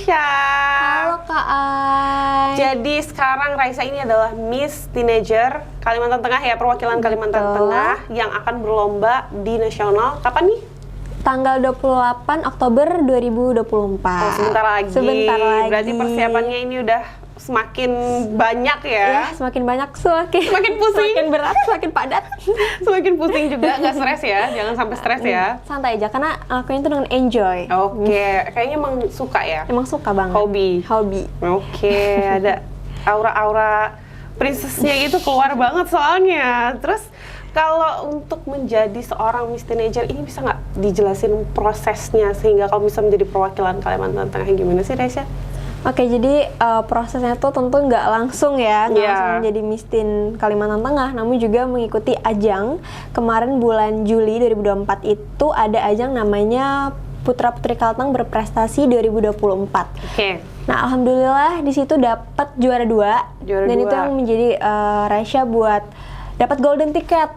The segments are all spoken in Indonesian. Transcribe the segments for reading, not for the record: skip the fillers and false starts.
Raisya. Halo Kak Ai. Jadi sekarang Raisya ini adalah Miss Teenager Kalimantan Tengah ya, perwakilan Kalimantan Tengah yang akan berlomba di nasional. Kapan nih? Tanggal 28 Oktober 2024. Oh, sebentar lagi. Sebentar lagi. Berarti persiapannya ini udah semakin banyak ya? Ya, semakin banyak, semakin pusing. Semakin berat, semakin padat. Semakin pusing juga, nggak stres ya? Jangan sampai stres ya? Santai aja, karena lakuin itu dengan enjoy. Oke, kayaknya emang suka ya? Emang suka banget. Hobi. Oke, ada aura-aura princessnya gitu keluar banget soalnya. Terus kalau untuk menjadi seorang Miss Teenager ini bisa nggak dijelasin prosesnya sehingga kalau bisa menjadi perwakilan Kalimantan Tengah gimana sih, Raisya? Oke, jadi prosesnya tuh tentu nggak langsung ya, nggak langsung menjadi Miss Teen Kalimantan Tengah, namun juga mengikuti ajang. Kemarin bulan Juli 2024 itu ada ajang namanya Putra Putri Kalteng Berprestasi 2024. Oke. Nah, alhamdulillah di situ dapat juara 2 dan itu yang menjadi Raisya buat dapat golden ticket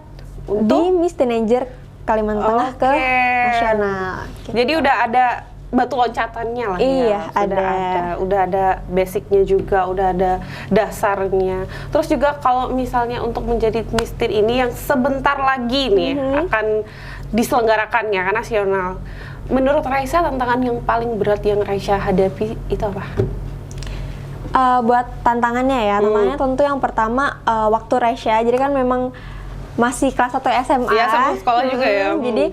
di Miss Teenager Kalimantan Tengah ke nasional. Gitu. Jadi udah ada batu loncatannya lah. Iya, ya. Udah ada basicnya juga, udah ada dasarnya. Terus juga kalau misalnya untuk menjadi Miss Teen ini yang sebentar lagi nih akan diselenggarakan ya, kan nasional. Menurut Raisya tantangan yang paling berat yang Raisya hadapi itu apa? Buat tantangannya ya, tantangannya tentu yang pertama waktu Raisya, jadi kan memang masih kelas 1 SMA. Iya, sama sekolah juga ya. Jadi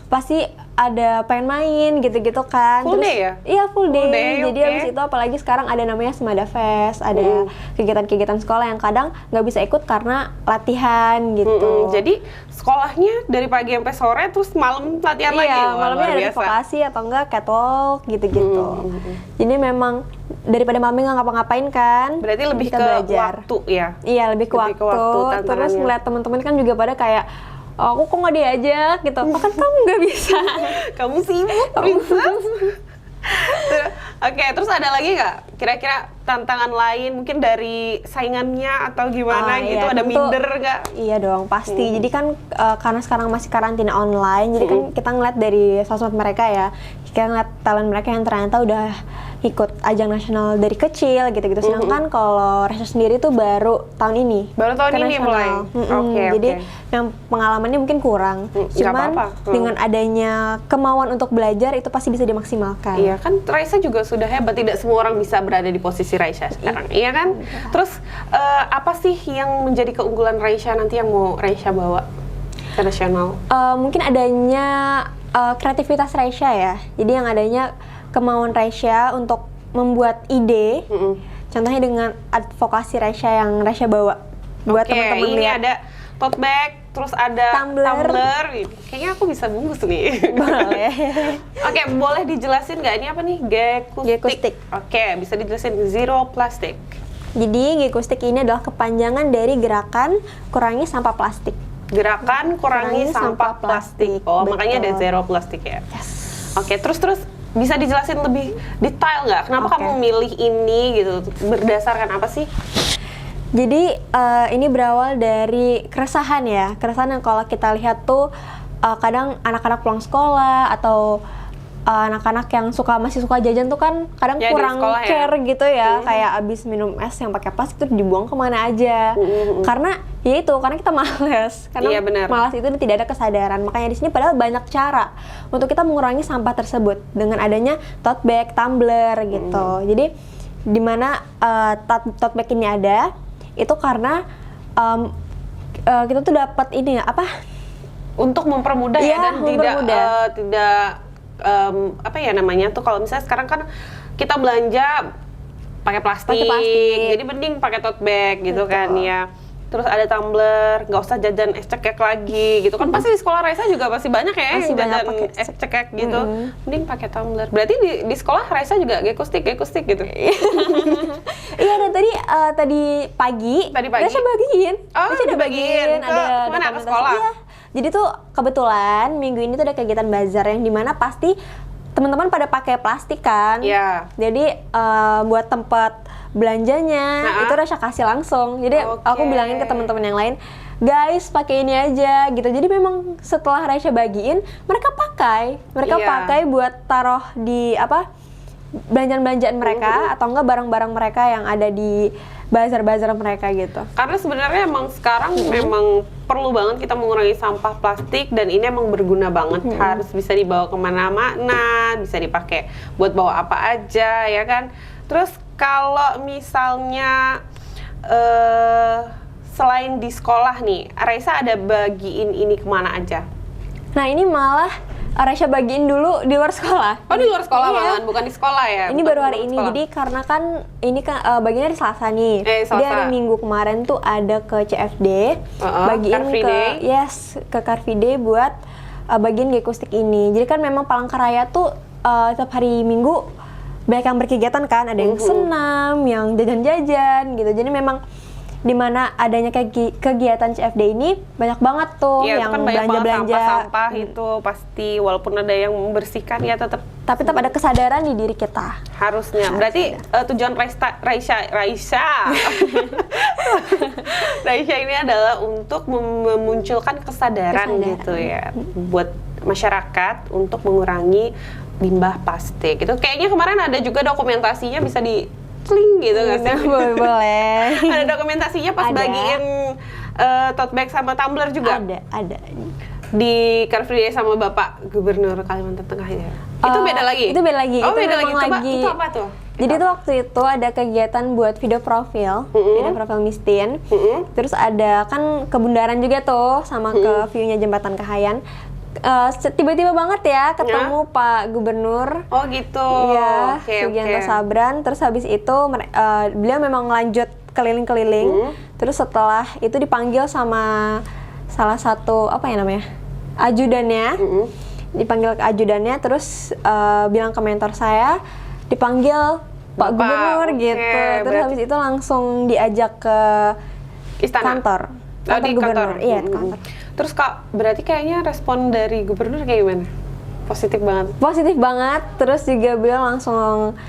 pasti ada pengen main gitu-gitu kan. Full day ya? Iya, full day. Jadi okay. abis itu apalagi sekarang ada namanya Semada Fest, ada kegiatan-kegiatan sekolah yang kadang nggak bisa ikut karena latihan gitu. Jadi sekolahnya dari pagi sampai sore terus malam latihan lagi? Iya, malamnya ada vokasi atau enggak catwalk gitu-gitu. Jadi memang daripada malamnya nggak ngapa-ngapain kan, berarti lebih ke belajar. Waktu ya? Iya, lebih ke waktu. Terus ngeliat teman-teman kan juga pada kayak, aku kok nggak diajak gitu. Oh, kan kamu nggak bisa. Kamu sibuk, princess. Oke, terus ada lagi nggak kira-kira tantangan lain mungkin dari saingannya atau gimana gitu? Ada minder nggak? Iya dong, pasti. Jadi kan karena sekarang masih karantina online, jadi kan kita ngeliat dari sosmed mereka ya, kita ngeliat talent mereka yang ternyata udah ikut ajang nasional dari kecil gitu-gitu. Sedangkan kalau Raisya sendiri tuh baru tahun ini. Baru tahun ini mulai? Jadi yang pengalamannya mungkin kurang. Cuman dengan adanya kemauan untuk belajar itu pasti bisa dimaksimalkan. Iya kan, Raisya juga sudah hebat. Tidak semua orang bisa berada di posisi Raisya sekarang. Iya kan? Terus apa sih yang menjadi keunggulan Raisya nanti yang mau Raisya bawa ke nasional? Mungkin adanya kreativitas Raisya ya. Jadi yang adanya kemauan Raisya untuk membuat ide, contohnya dengan advokasi Raisya yang Raisya bawa buat teman-teman lihat. Ini ada tote bag, terus ada tumbler. Kayaknya aku bisa bungkus nih. Boleh. Oke, boleh dijelasin nggak ini apa nih? Gekustik. Oke, bisa dijelasin zero plastic. Jadi Gekustik ini adalah kepanjangan dari gerakan kurangi sampah plastik. Gerakan kurangi sampah plastik. Oh, betul. Makanya ada zero plastik ya. Yes. Oke, terus bisa dijelasin lebih detail nggak? Kenapa kamu milih ini gitu? Berdasarkan apa sih? Jadi ini berawal dari keresahan ya. Keresahan yang kalau kita lihat tuh kadang anak-anak pulang sekolah atau anak-anak yang masih suka jajan tuh kan kadang ya, kurang care gitu ya. Kayak abis minum es yang pakai plastik itu dibuang kemana aja. Karena ya itu, karena kita malas. Karena malas itu tidak ada kesadaran. Makanya di sini padahal banyak cara untuk kita mengurangi sampah tersebut dengan adanya tote bag, tumbler gitu. Jadi di mana tote bag ini ada itu karena kita tuh dapat ini apa? Untuk mempermudah ya, dan tidak apa ya namanya tuh, kalau misalnya sekarang kan kita belanja pakai plastik, jadi mending pakai tote bag gitu kan ya. Terus ada tumbler, nggak usah jajan es cekek lagi gitu kan. Pasti di sekolah Raisya juga pasti banyak ya yang jajan es cekek gitu. Mending pakai tumbler. Berarti di sekolah Raisya juga gekustik gitu. Iya, dan tadi pagi Raisya bagiin. Oh, udah bagiin. Ada mana, ke sekolah? Iya. Jadi tuh kebetulan minggu ini tuh ada kegiatan bazar yang dimana pasti teman-teman pada pakai plastik kan. Iya. Jadi buat tempat belanjanya itu Raisya kasih langsung. Jadi aku bilangin ke teman-teman yang lain, guys pakai ini aja gitu. Jadi memang setelah Raisya bagiin, mereka pakai buat taruh di belanjaan mereka atau enggak barang-barang mereka yang ada di bazar-bazar mereka gitu. Karena sebenarnya emang sekarang memang perlu banget kita mengurangi sampah plastik, dan ini emang berguna banget. Harus bisa dibawa kemana-mana, bisa dipakai buat bawa apa aja ya kan. Terus kalau misalnya selain di sekolah nih, Raisa ada bagiin ini kemana aja? Nah ini malah Raisa bagiin dulu di luar sekolah. Oh di luar sekolah Iya. malahan, bukan di sekolah ya? Ini Bukan baru di hari luar ini, sekolah. jadi karena kan ini kan bagiannya hari Selasa nih. Selasa. Jadi hari Minggu kemarin tuh ada ke CFD, bagiin Car Free ke Day. ke Car Free Day buat bagiin Gekustik ini. Jadi kan memang Palangkaraya tuh tiap hari Minggu banyak yang berkegiatan kan, ada yang senam, yang jajan-jajan gitu. Jadi memang di mana adanya kegiatan CFD ini banyak banget tuh Iya, yang itu kan banyak banget belanja-belanja. sampah-sampah itu pasti, walaupun ada yang membersihkan ya tetap Tapi tetap ada kesadaran di diri kita. harusnya. Berarti tujuan Raisa ini adalah untuk memunculkan kesadaran gitu ya buat masyarakat untuk mengurangi limbah plastik. Itu kayaknya kemarin ada juga dokumentasinya, bisa di link gitu nggak sih? Boleh. Ada dokumentasinya pas Ada. bagiin tote bag sama tumbler juga. Ada. Di Car Free Day sama Bapak Gubernur Kalimantan Tengah ya. Itu beda lagi? Itu beda lagi. Oh, Itu beda memang lagi. Coba, lagi. itu apa tuh? Jadi tuh waktu itu ada kegiatan buat video profil Mistin. Terus ada kan ke Bundaran juga tuh, sama ke view-nya Jembatan Kahayan. Tiba-tiba banget ya ketemu Pak Gubernur. Oh gitu. Iya, Oke. Sugianto Sabran. Terus habis itu beliau memang lanjut keliling-keliling. Terus setelah itu dipanggil sama salah satu ajudannya. Dipanggil ke ajudannya, terus bilang ke mentor saya, dipanggil Pak Gubernur Oke, gitu. Terus berarti- habis itu langsung diajak ke Istana. kantor. Oh, di Gubernur. kantor. Iya, di kantor. Terus Kak, berarti kayaknya respon dari Gubernur kayak gimana? Positif banget. Positif banget. Terus juga beliau langsung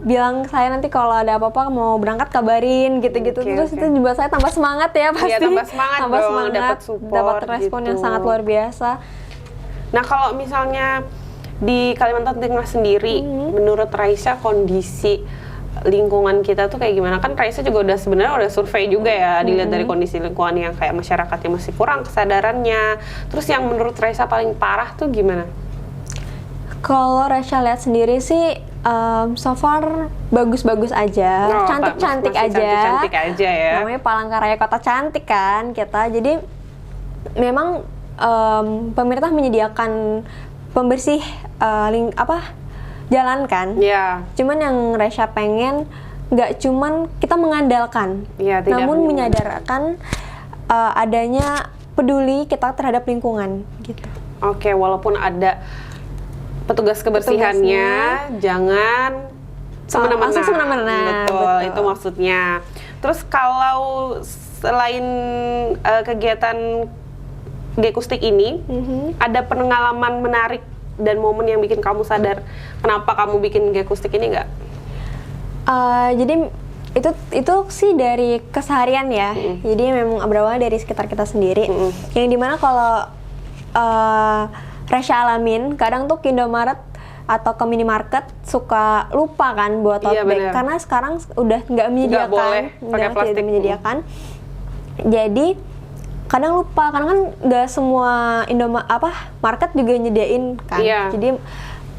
bilang saya nanti kalau ada apa-apa mau berangkat kabarin gitu-gitu. Oke, Terus oke. itu juga saya tambah semangat ya pasti. Iya, tambah semangat dong, dapat support dapat respon yang gitu. sangat luar biasa. Nah, kalau misalnya di Kalimantan Tengah sendiri, menurut Raisa kondisi lingkungan kita tuh kayak gimana? Kan Raisa juga sebenarnya udah survei juga ya, dilihat dari kondisi lingkungan yang kayak masyarakatnya masih kurang kesadarannya. Terus yang menurut Raisa paling parah tuh gimana? Kalau Raisa lihat sendiri sih so far bagus-bagus aja, Oh, cantik-cantik masih aja. cantik-cantik aja ya. Namanya Palangkaraya kota cantik kan kita. Jadi memang pemerintah menyediakan pembersih jalan kan. Iya. Cuman yang Raisa pengen nggak cuman kita mengandalkan, Iya, tidak namun hanya menyadarkan adanya peduli kita terhadap lingkungan gitu. Oke, walaupun ada petugas kebersihannya, jangan semena-mena. langsung semena-mena, Betul, betul. itu maksudnya. Terus kalau selain kegiatan Gekustik ini, ada pengalaman menarik dan momen yang bikin kamu sadar kenapa kamu bikin Gekustik ini nggak? Jadi itu sih dari keseharian ya. Jadi memang berawal dari sekitar kita sendiri. Yang dimana kalau Raisa alamin, kadang tuh ke Indomaret atau ke minimarket suka lupa kan buat tote Iya, bag bener. karena sekarang udah nggak menyediakan, boleh pakai plastik. tidak menyediakan. Jadi kadang lupa karena kan nggak semua market juga nyediain kan. Iya. Jadi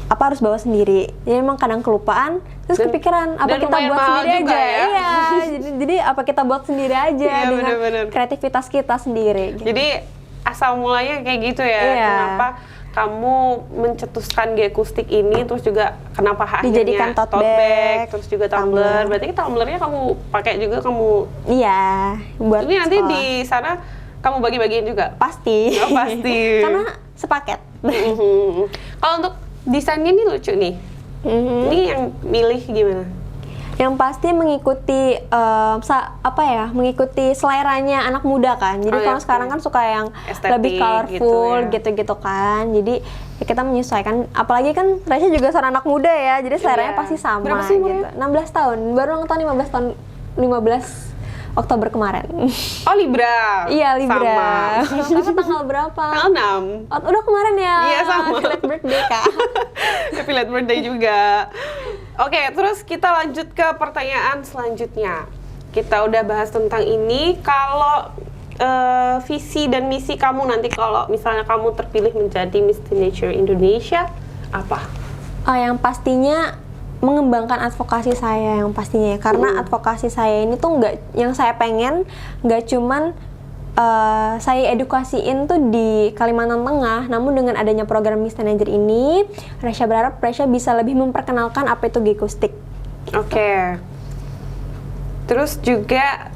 harus bawa sendiri. Jadi emang kadang kelupaan, terus Dan- kepikiran apa dan kita lumayan buat mahal sendiri juga aja. ya. Iya, jadi apa kita buat sendiri aja Iya, dengan bener-bener. kreativitas kita sendiri. Gitu. Jadi asal mulanya kayak gitu ya. Iya. Kenapa kamu mencetuskan Gekustik ini, terus juga kenapa akhirnya Dijadikan tote bag, terus juga tumbler. Berarti tumblernya kamu pakai juga, kamu Iya, buat ini nanti sekolah. di sana kamu bagi-bagiin juga. Pasti. Oh, pasti. Karena sepaket. Kalau untuk desainnya ini lucu nih. Ini yang milih gimana? Yang pasti mengikuti mengikuti seleranya anak muda kan. Jadi Oh, iya, kalau sekarang oke. kan suka yang Estetik lebih colorful gitu ya. gitu-gitu kan. Jadi ya kita menyesuaikan. Apalagi kan Raisa juga seorang anak muda ya. Jadi seleranya Iya. pasti sama Berapa sih gitu. umurnya? 16 tahun. Baru ulang tahun 15 Oktober kemarin. Oh, Libra. Iya, Libra. Sama. Kakak tanggal berapa? Tanggal 6. Oh, udah kemarin ya. Iya, sama. Happy birthday, Kak. happy late birthday juga. Oke, terus kita lanjut ke pertanyaan selanjutnya. Kita udah bahas tentang ini. Kalau visi dan misi kamu nanti kalau misalnya kamu terpilih menjadi Miss Teenager Indonesia, apa? Yang pastinya mengembangkan advokasi saya yang pastinya, karena advokasi saya ini tuh nggak, yang saya pengen nggak cuman saya edukasiin tuh di Kalimantan Tengah, namun dengan adanya program Miss Teenager ini, Resya berharap Resya bisa lebih memperkenalkan apa itu Gekustik. Oke. Terus juga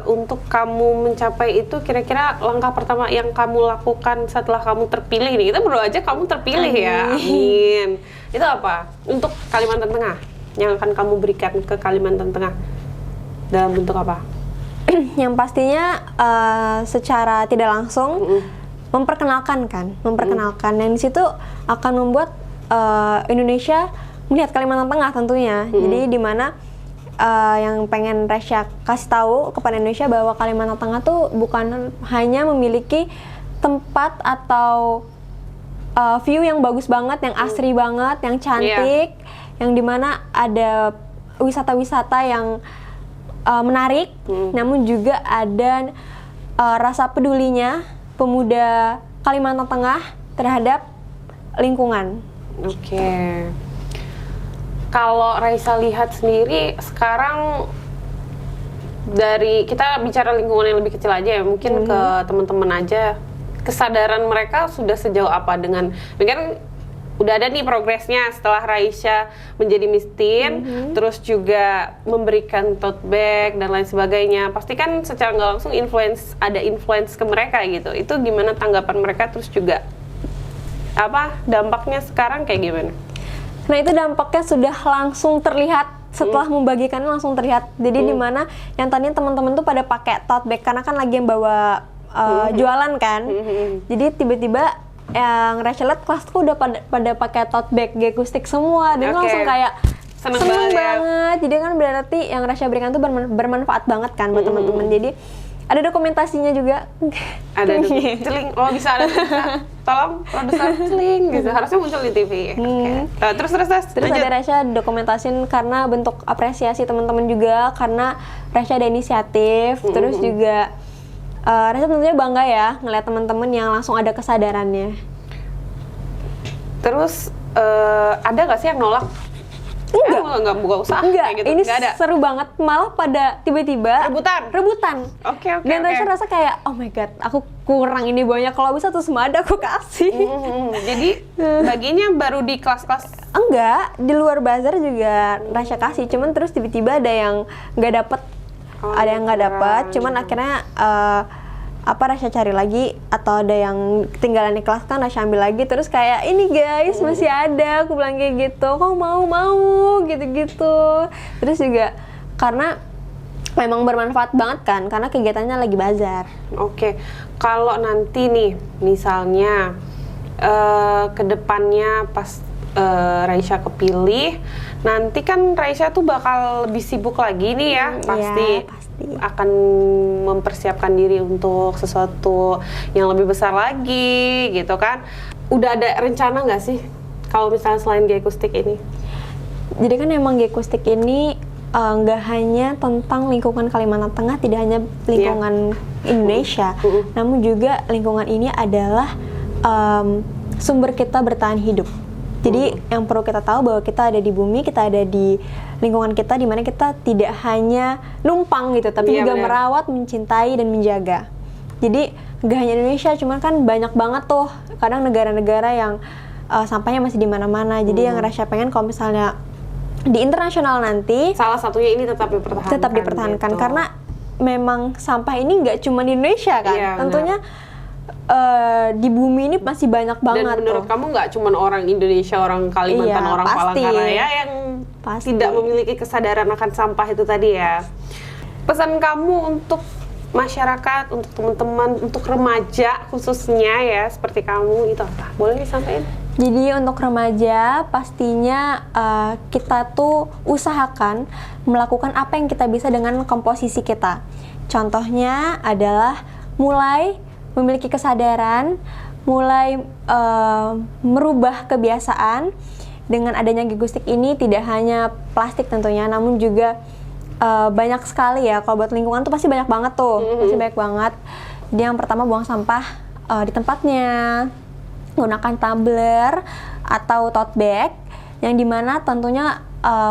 untuk kamu mencapai itu, kira-kira langkah pertama yang kamu lakukan setelah kamu terpilih nih, kita berdoa aja kamu terpilih. Amin. Ya, amin. Itu apa? Untuk Kalimantan Tengah, yang akan kamu berikan ke Kalimantan Tengah dalam bentuk apa? Yang pastinya secara tidak langsung memperkenalkan dan di situ akan membuat Indonesia melihat Kalimantan Tengah tentunya. Jadi di mana yang pengen Resya kasih tahu kepada Indonesia bahwa Kalimantan Tengah tuh bukan hanya memiliki tempat atau view yang bagus banget, yang asri banget, yang cantik, yang dimana ada wisata-wisata yang menarik, namun juga ada rasa pedulinya pemuda Kalimantan Tengah terhadap lingkungan. Oke. Kalau Raisa lihat sendiri sekarang, dari kita bicara lingkungan yang lebih kecil aja ya, mungkin ke teman-teman aja, kesadaran mereka sudah sejauh apa dengan, kan udah ada nih progresnya setelah Raisa menjadi Miss Teen, terus juga memberikan tote bag dan lain sebagainya. Pasti kan secara nggak langsung ada influence ke mereka gitu. Itu gimana tanggapan mereka, terus juga apa dampaknya sekarang kayak gimana? Nah itu dampaknya sudah langsung terlihat setelah membagikannya, langsung terlihat. Jadi dimana yang tadinya teman-teman tuh pada pakai tote bag karena kan lagi yang bawa jualan kan. Jadi tiba-tiba yang Resya lihat kelasku udah pada pakai tote bag Gekustik semua. Dan langsung kayak seneng banget. Jadi kan berarti yang Resya berikan tuh bermanfaat banget kan buat teman-teman. Jadi ada dokumentasinya juga. Ada celing. Oh bisa ada, bisa. Tolong produser celing gitu. Harusnya muncul di TV. Terus ada Resya dokumentasin karena bentuk apresiasi teman-teman juga, karena Resya ada inisiatif. Terus juga Resya tentunya bangga ya ngeliat teman-teman yang langsung ada kesadarannya. Terus ada nggak sih yang nolak? Enggak buka usaha kayak gitu. Ini seru banget, malah pada tiba-tiba rebutan. Oke. Dan rasa kayak oh my god, aku kurang ini banyak, kalau bisa tuh semua ada aku kasih. Jadi baginya baru di kelas-kelas? Enggak, di luar bazar juga Resya kasih, cuman terus tiba-tiba ada yang nggak dapet, ada yang nggak dapet, cuman akhirnya Resya cari lagi, atau ada yang ketinggalan di kelas kan Resya ambil lagi, terus kayak ini guys masih ada, aku bilang kayak gitu, kok mau gitu-gitu. Terus juga karena memang bermanfaat banget kan, karena kegiatannya lagi bazar. Oke. Kalau nanti nih misalnya kedepannya pas Raisa kepilih, nanti kan Raisa tuh bakal lebih sibuk lagi nih ya, pasti akan mempersiapkan diri untuk sesuatu yang lebih besar lagi gitu kan. Udah ada rencana nggak sih kalau misalnya selain Gekustik ini? Jadi kan emang Gekustik ini nggak hanya tentang lingkungan Kalimantan Tengah, tidak hanya lingkungan Indonesia, namun juga lingkungan ini adalah sumber kita bertahan hidup. Jadi yang perlu kita tahu bahwa kita ada di bumi, kita ada di lingkungan kita, di mana kita tidak hanya numpang gitu, tapi juga merawat, mencintai, dan menjaga. Jadi nggak hanya Indonesia, cuman kan banyak banget tuh kadang negara-negara yang sampahnya masih di mana-mana. Jadi yang Resya pengen kalau misalnya di internasional nanti, salah satunya ini tetap dipertahankan gitu. Karena memang sampah ini nggak cuma di Indonesia kan, tentunya di bumi ini masih banyak banget. Dan menurut kamu nggak cuma orang Indonesia, orang Kalimantan, orang Palangkaraya yang tidak memiliki kesadaran akan sampah itu tadi ya. Pesan kamu untuk masyarakat, untuk teman-teman, untuk remaja khususnya ya seperti kamu itu apa? Boleh disampaikan? Jadi untuk remaja pastinya kita tuh usahakan melakukan apa yang kita bisa dengan komposisi kita. Contohnya adalah mulai memiliki kesadaran, mulai merubah kebiasaan dengan adanya Gigustik ini tidak hanya plastik tentunya, namun juga banyak sekali ya. Kalau buat lingkungan tuh pasti banyak banget tuh, pasti banyak banget. Jadi yang pertama buang sampah di tempatnya, gunakan tumbler atau tote bag, yang dimana tentunya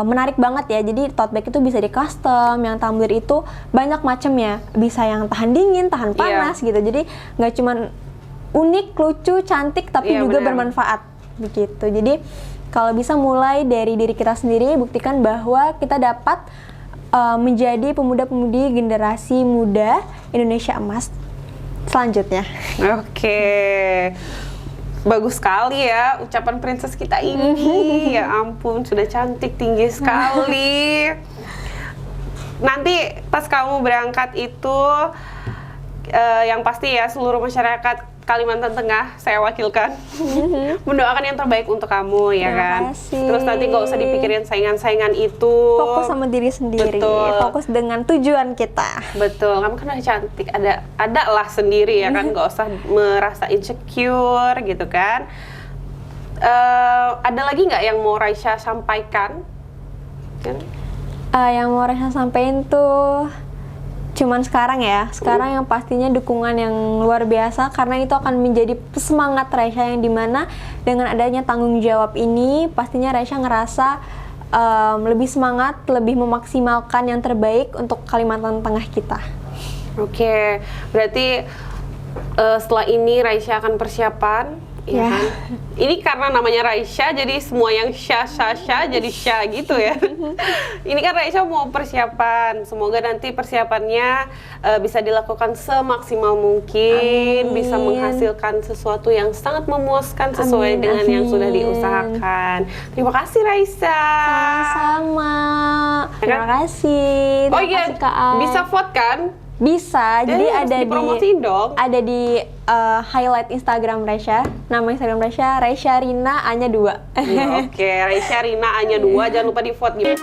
menarik banget ya. Jadi tote bag itu bisa di custom, yang tumbler itu banyak macamnya, bisa yang tahan dingin, tahan panas gitu. Jadi nggak cuman unik, lucu, cantik, tapi juga bermanfaat begitu. Jadi kalau bisa mulai dari diri kita sendiri, buktikan bahwa kita dapat menjadi pemuda-pemudi generasi muda Indonesia emas selanjutnya. Oke. Bagus sekali ya ucapan princess kita ini. Ya ampun, sudah cantik, tinggi sekali. Nanti pas kamu berangkat itu, yang pasti ya seluruh masyarakat Kalimantan Tengah saya wakilkan mendoakan yang terbaik untuk kamu ya kan. Kasih. Terus nanti nggak usah dipikirin saingan-saingan itu. Fokus sama diri sendiri. Betul. Fokus dengan tujuan kita. Betul, kamu kan udah cantik, ada lah sendiri ya kan, nggak usah merasa insecure gitu kan. Ada lagi nggak yang mau Raisya sampaikan? Yang mau Raisya sampaikan tuh cuman sekarang ya, sekarang yang pastinya dukungan yang luar biasa, karena itu akan menjadi semangat Raisya, yang dimana dengan adanya tanggung jawab ini pastinya Raisya ngerasa lebih semangat, lebih memaksimalkan yang terbaik untuk Kalimantan Tengah kita. Oke, berarti setelah ini Raisya akan persiapan. Ya kan? Ini karena namanya Raisya, jadi semua yang Sya jadi Sya gitu ya. Ini kan Raisya mau persiapan, semoga nanti persiapannya bisa dilakukan semaksimal mungkin. Amin. Bisa menghasilkan sesuatu yang sangat memuaskan sesuai dengan yang sudah diusahakan. Terima kasih Raisya. Sama-sama. Terima kasih. Oh iya, bisa vote kan? Bisa, jadi ada di highlight Instagram Raisya, nama Instagram Raisya, Raisya Rina A-nya 2. Ya, oke, Raisya Rina A-nya 2, jangan lupa di vote gitu.